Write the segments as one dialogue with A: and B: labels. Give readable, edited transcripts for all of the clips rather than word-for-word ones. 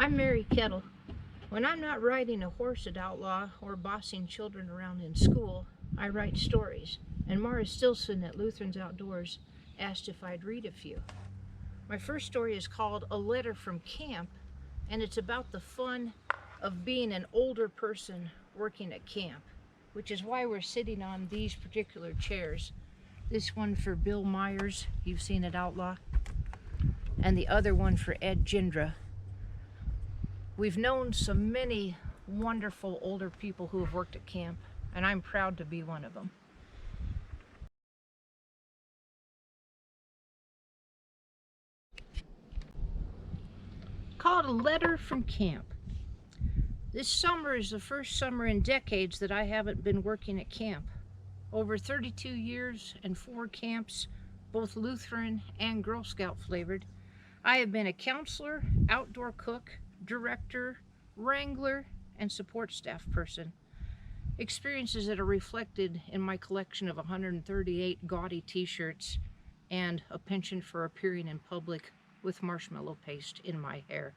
A: I'm Mary Kettl. When I'm not riding a horse at Outlaw or bossing children around in school, I write stories. And Mara Stilson at Lutherans Outdoors asked if I'd read a few. My first story is called A Letter from Camp, and it's about the fun of being an older person working at camp, which is why we're sitting on these particular chairs. This one for Bill Myers, you've seen at Outlaw, and the other one for Ed Gindra. We've known so many wonderful older people who have worked at camp, and I'm proud to be one of them. Called A Letter from Camp. This summer is the first summer in decades that I haven't been working at camp. Over 32 years and 4 camps, both Lutheran and Girl Scout flavored, I have been a counselor, outdoor cook, director, wrangler, and support staff person. Experiences that are reflected in my collection of 138 gaudy t-shirts and a penchant for appearing in public with marshmallow paste in my hair.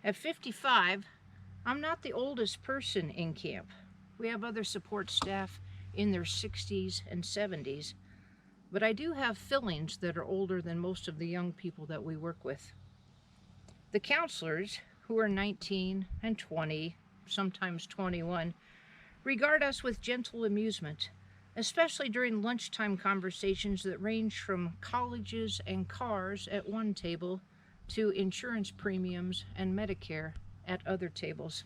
A: At 55, I'm not the oldest person in camp. We have other support staff in their 60s and 70s, but I do have fill-ins that are older than most of the young people that we work with. The counselors, who are 19 and 20, sometimes 21, regard us with gentle amusement, especially during lunchtime conversations that range from colleges and cars at one table to insurance premiums and Medicare at other tables.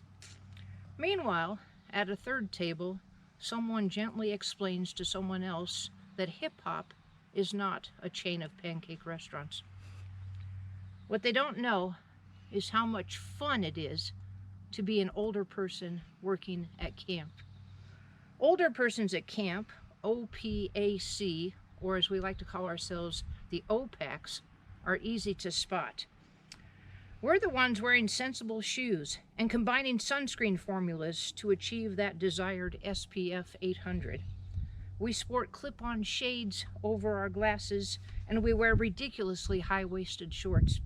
A: Meanwhile, at a third table, someone gently explains to someone else that hip-hop is not a chain of pancake restaurants. What they don't know is how much fun it is to be an older person working at camp. Older persons at camp, OPAC, or as we like to call ourselves, the OPACs, are easy to spot. We're the ones wearing sensible shoes and combining sunscreen formulas to achieve that desired SPF 800. We sport clip-on shades over our glasses, and we wear ridiculously high-waisted shorts.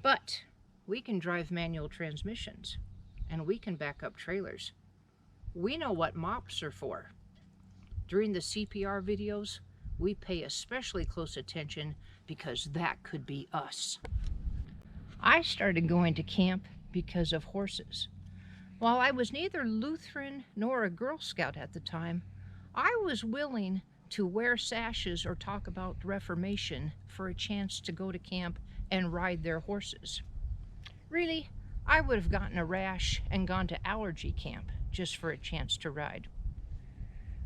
A: But we can drive manual transmissions, and we can back up trailers. We know what mops are for. During the CPR videos, we pay especially close attention because that could be us. I started going to camp because of horses. While I was neither Lutheran nor a Girl Scout at the time, I was willing to wear sashes or talk about the Reformation for a chance to go to camp and ride their horses. Really, I would have gotten a rash and gone to allergy camp just for a chance to ride.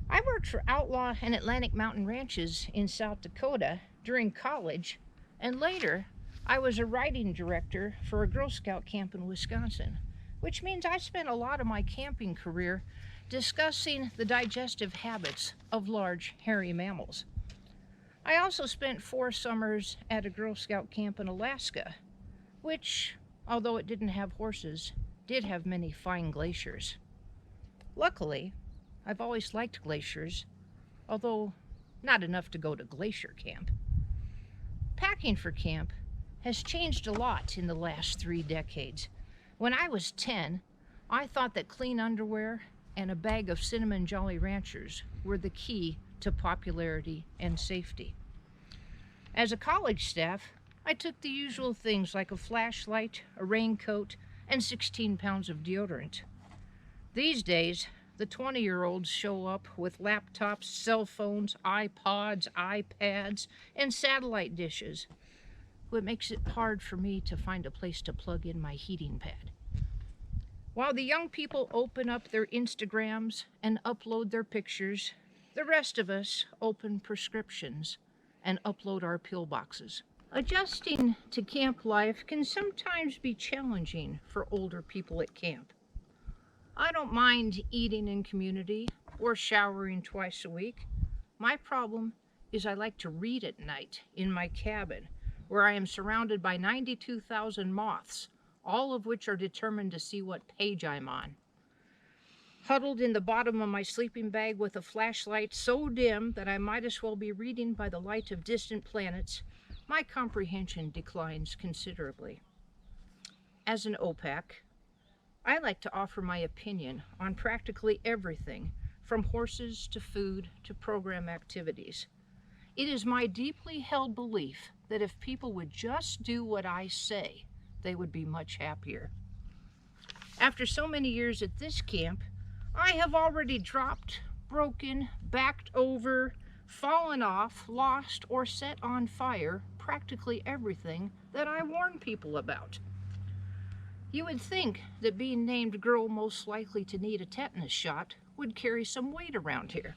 A: I worked for Outlaw and Atlantic Mountain Ranches in South Dakota during college, and later I was a riding director for a Girl Scout camp in Wisconsin, which means I spent a lot of my camping career discussing the digestive habits of large hairy mammals. I also spent 4 summers at a Girl Scout camp in Alaska, which, although it didn't have horses, did have many fine glaciers. Luckily, I've always liked glaciers, although not enough to go to glacier camp. Packing for camp has changed a lot in the last 3 decades. When I was 10, I thought that clean underwear and a bag of cinnamon Jolly Ranchers were the key to popularity and safety. As a college staff, I took the usual things like a flashlight, a raincoat, and 16 pounds of deodorant. These days, the 20-year-olds show up with laptops, cell phones, iPods, iPads, and satellite dishes, which makes it hard for me to find a place to plug in my heating pad. While the young people open up their Instagrams and upload their pictures, the rest of us open prescriptions and upload our pill boxes. Adjusting to camp life can sometimes be challenging for older people at camp. I don't mind eating in community or showering twice a week. My problem is I like to read at night in my cabin, where I am surrounded by 92,000 moths, all of which are determined to see what page I'm on. Huddled in the bottom of my sleeping bag with a flashlight so dim that I might as well be reading by the light of distant planets, my comprehension declines considerably. As an OPAC, I like to offer my opinion on practically everything from horses to food to program activities. It is my deeply held belief that if people would just do what I say, they would be much happier. After so many years at this camp, I have already dropped, broken, backed over, fallen off, lost, or set on fire practically everything that I warn people about. You would think that being named girl most likely to need a tetanus shot would carry some weight around here.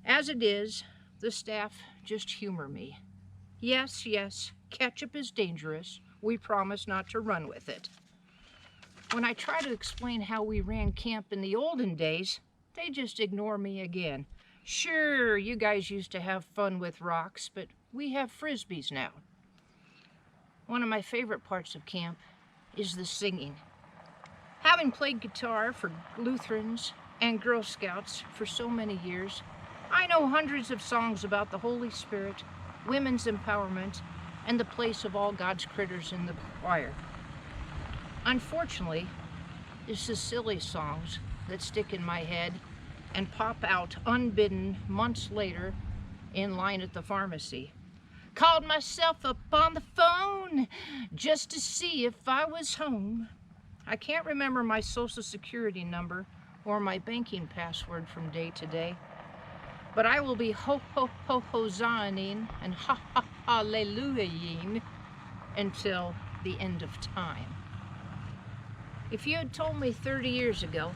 A: As it is, the staff just humor me. Yes, yes, ketchup is dangerous. We promise not to run with it. When I try to explain how we ran camp in the olden days, they just ignore me again. Sure, you guys used to have fun with rocks, but we have frisbees now. One of my favorite parts of camp is the singing. Having played guitar for Lutherans and Girl Scouts for so many years, I know hundreds of songs about the Holy Spirit, women's empowerment, and the place of all God's critters in the choir. Unfortunately, it's the silly songs that stick in my head and pop out unbidden months later in line at the pharmacy. Called myself up on the phone just to see if I was home. I can't remember my social security number or my banking password from day to day, but I will be hosanning and hallelujahing until the end of time. If you had told me 30 years ago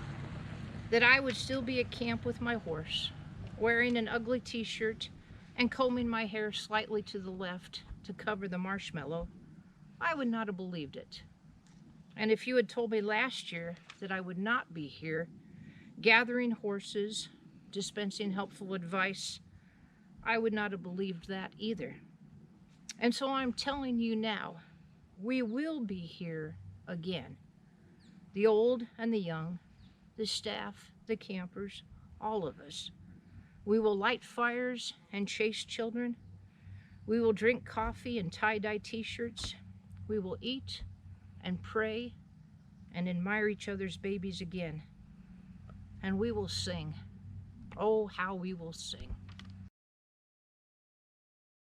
A: that I would still be at camp with my horse, wearing an ugly t-shirt and combing my hair slightly to the left to cover the marshmallow, I would not have believed it. And if you had told me last year that I would not be here, gathering horses, dispensing helpful advice, I would not have believed that either. And so I'm telling you now, we will be here again. The old and the young, the staff, the campers, all of us. We will light fires and chase children. We will drink coffee and tie-dye t-shirts. We will eat and pray and admire each other's babies again. And we will sing. Oh, how we will sing.